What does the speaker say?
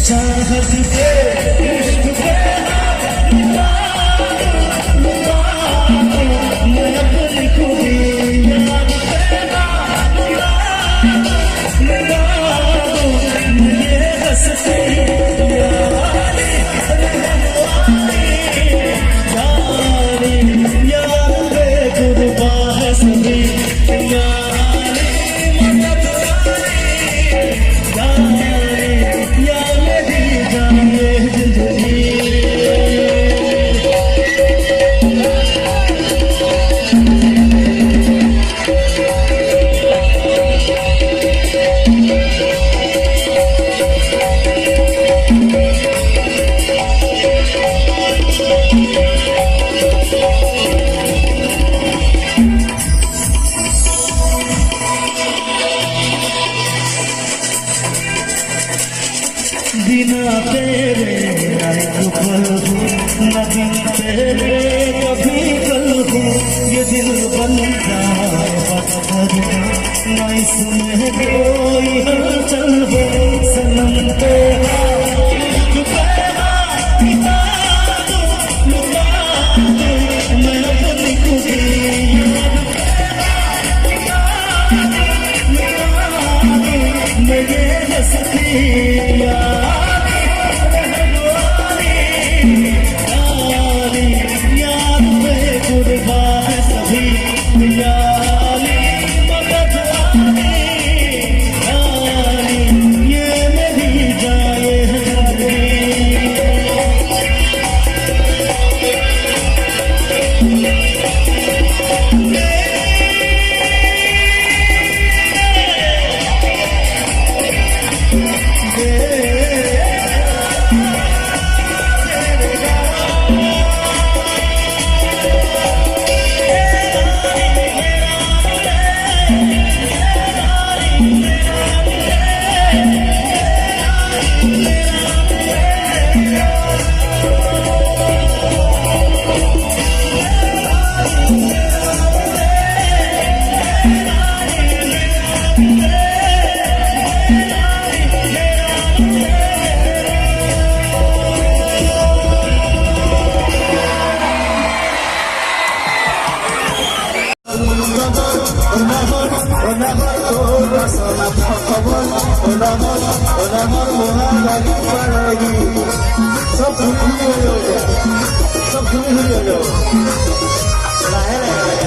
चाहत के इश्क पे मैं अपनी खुदी याद ये हंसती यार बेगुर्बा है सभी बिना तेरे एक पल हो न दिन तेरे कभी कल हो ये दिल बन जाए पत्थर न इसमें कोई हलचल हो सनम तेरा मैं अपनी खुदी मैं ये हंसती सब